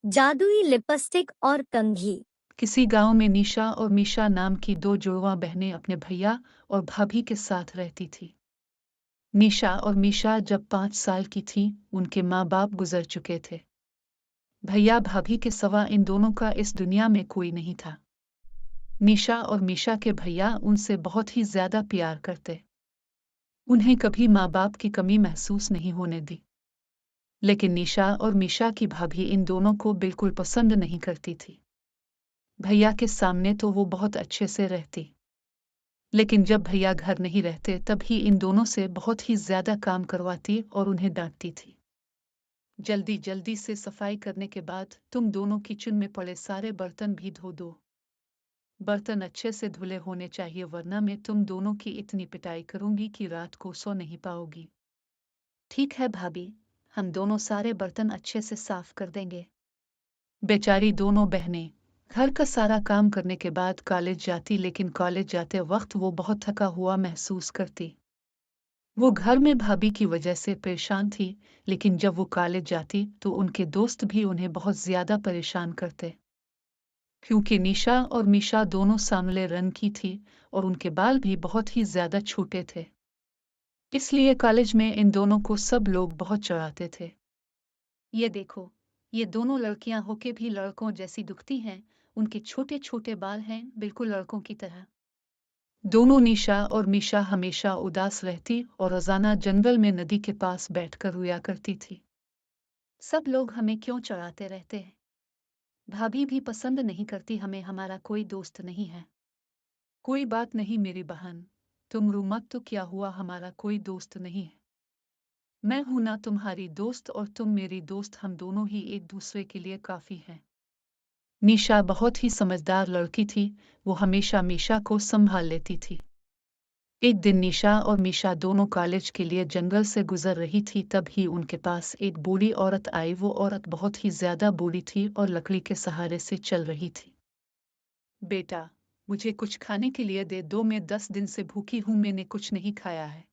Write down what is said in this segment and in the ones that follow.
जादुई लिपस्टिक और कंघी। किसी गांव में निशा और मीशा नाम की दो जुड़वा बहनें अपने भैया और भाभी के साथ रहती थी। निशा और मीशा जब 5 साल की थीं, उनके माँ बाप गुजर चुके थे। भैया भाभी के सिवा इन दोनों का इस दुनिया में कोई नहीं था। निशा और मीशा के भैया उनसे बहुत ही ज्यादा प्यार करते। उन्हें कभी माँ बाप की कमी महसूस नहीं होने दी। लेकिन निशा और मीशा की भाभी इन दोनों को बिल्कुल पसंद नहीं करती थी। भैया के सामने तो वो बहुत अच्छे से रहती, लेकिन जब भैया घर नहीं रहते तब ही इन दोनों से बहुत ही ज्यादा काम करवाती और उन्हें डांटती थी। जल्दी जल्दी से सफाई करने के बाद तुम दोनों किचन में पड़े सारे बर्तन भी धो दो। बर्तन अच्छे से धुले होने चाहिए, वरना मैं तुम दोनों की इतनी पिटाई करूंगी कि रात को सो नहीं पाओगी। ठीक है भाभी, हम दोनों सारे बर्तन अच्छे से साफ कर देंगे। बेचारी दोनों बहनें घर का सारा काम करने के बाद कॉलेज जाती, लेकिन कॉलेज जाते वक्त वो बहुत थका हुआ महसूस करती। वो घर में भाभी की वजह से परेशान थी, लेकिन जब वो कॉलेज जाती तो उनके दोस्त भी उन्हें बहुत ज्यादा परेशान करते। क्योंकि निशा और मीशा दोनों सांवले रंग की थी और उनके बाल भी बहुत ही ज्यादा छोटे थे, इसलिए कॉलेज में इन दोनों को सब लोग बहुत चिढ़ाते थे। ये देखो, ये दोनों लड़कियां होके भी लड़कों जैसी दिखती हैं। उनके छोटे छोटे बाल हैं, बिल्कुल लड़कों की तरह। दोनों निशा और मीशा हमेशा उदास रहती और रोजाना जंगल में नदी के पास बैठकर रोया करती थी। सब लोग हमें क्यों चिढ़ाते रहते हैं? भाभी भी पसंद नहीं करती हमें, हमारा कोई दोस्त नहीं है। कोई बात नहीं मेरी बहन, तुम रो मत, तो क्या हुआ, हमारा कोई दोस्त नहीं है। मैं हूं ना तुम्हारी दोस्त और तुम मेरी दोस्त, हम दोनों ही एक दूसरे के लिए काफी हैं। निशा बहुत ही समझदार लड़की थी, वो हमेशा मीशा को संभाल लेती थी। एक दिन निशा और मीशा दोनों कॉलेज के लिए जंगल से गुजर रही थी, तभी उनके पास एक बूढ़ी औरत आई। वो औरत बहुत ही ज्यादा बूढ़ी थी और लकड़ी के सहारे से चल रही थी। बेटा, मुझे कुछ खाने के लिए दे दो, मैं 10 दिन से भूखी हूं, मैंने कुछ नहीं खाया है।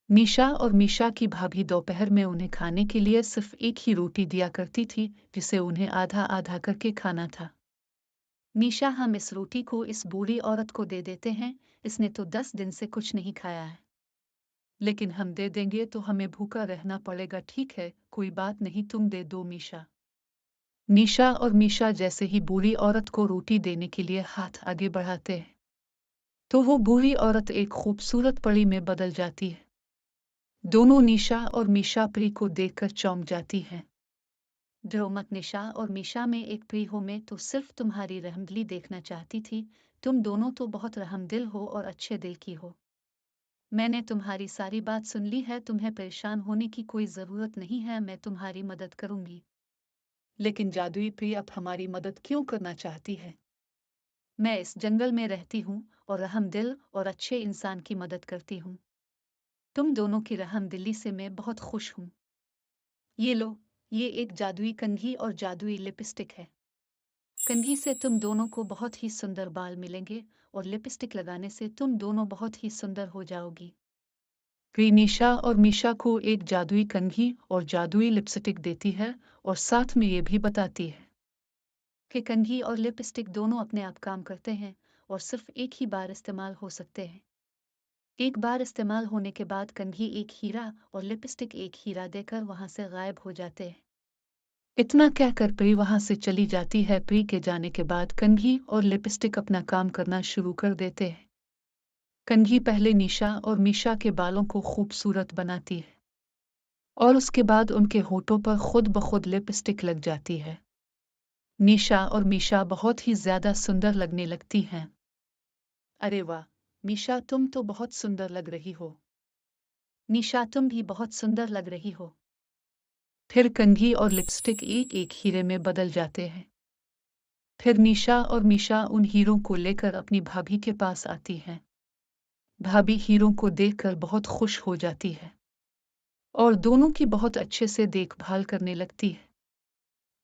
निशा और मीशा की भाभी दोपहर में उन्हें खाने के लिए सिर्फ एक ही रोटी दिया करती थी, जिसे उन्हें आधा आधा करके खाना था। निशा, हम इस रोटी को इस बूढ़ी औरत को दे देते हैं, इसने तो 10 दिन से कुछ नहीं खाया है। लेकिन हम दे देंगे तो हमें भूखा रहना पड़ेगा। ठीक है, कोई बात नहीं, तुम दे दो मीशा। निशा और मीशा जैसे ही बूढ़ी औरत को रोटी देने के लिए हाथ आगे बढ़ाते हैं, तो वो बूढ़ी औरत एक खूबसूरत परी में बदल जाती है। दोनों निशा और मीशा परी को देखकर चौंक जाती हैं। डरो मत निशा और मीशा, में एक परी हो, मैं तो सिर्फ तुम्हारी रहमदिली देखना चाहती थी। तुम दोनों तो बहुत रहमदिल हो और अच्छे दिल की हो। मैंने तुम्हारी सारी बात सुन ली है, तुम्हें परेशान होने की कोई जरूरत नहीं है, मैं तुम्हारी मदद करूंगी। लेकिन जादुई परी अब हमारी मदद क्यों करना चाहती है? मैं इस जंगल में रहती हूँ और रहमदिल और अच्छे इंसान की मदद करती हूँ। तुम दोनों की रहमदिली से मैं बहुत खुश हूँ। ये लो, ये एक जादुई कंघी और जादुई लिपस्टिक है। कंघी से तुम दोनों को बहुत ही सुंदर बाल मिलेंगे और लिपस्टिक लगाने से तुम दोनों बहुत ही सुंदर हो जाओगी। वे निशा और मीशा को एक जादुई कंघी और जादुई लिपस्टिक देती है और साथ में ये भी बताती है कि कंघी और लिपस्टिक दोनों अपने आप काम करते हैं और सिर्फ एक ही बार इस्तेमाल हो सकते हैं। एक बार इस्तेमाल होने के बाद कंघी एक हीरा और लिपस्टिक एक हीरा देकर वहां से गायब हो जाते हैं। इतना कहकर परी वहां से चली जाती है। परी के जाने के बाद कंघी और लिपस्टिक अपना काम करना शुरू कर देते हैं। कंघी पहले निशा और मीशा के बालों को खूबसूरत बनाती है और उसके बाद उनके होठों पर खुद ब खुद लिपस्टिक लग जाती है। निशा और मीशा बहुत ही ज्यादा सुंदर लगने लगती हैं। अरे वाह, मीशा तुम तो बहुत सुंदर लग रही हो। निशा तुम भी बहुत सुंदर लग रही हो। फिर कंघी और लिपस्टिक एक एक हीरे में बदल जाते हैं। फिर निशा और मीशा उन हीरों को लेकर अपनी भाभी के पास आती हैं। भाभी हीरों को देखकर बहुत खुश हो जाती है और दोनों की बहुत अच्छे से देखभाल करने लगती है।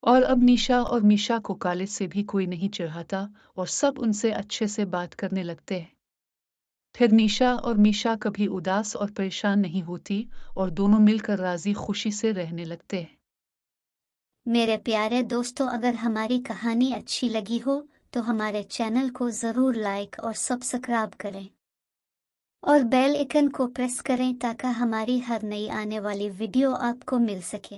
और अब निशा और मीशा को कॉलेज से भी कोई नहीं चिढ़ाता और सब उनसे अच्छे से बात करने लगते हैं। फिर निशा और मीशा कभी उदास और परेशान नहीं होती और दोनों मिलकर राजी खुशी से रहने लगते हैं। मेरे प्यारे दोस्तों, अगर हमारी कहानी अच्छी लगी हो तो हमारे चैनल को ज़रूर लाइक और सब्सक्राइब करें और बेल आइकन को प्रेस करें ताकि हमारी हर नई आने वाली वीडियो आपको मिल सके।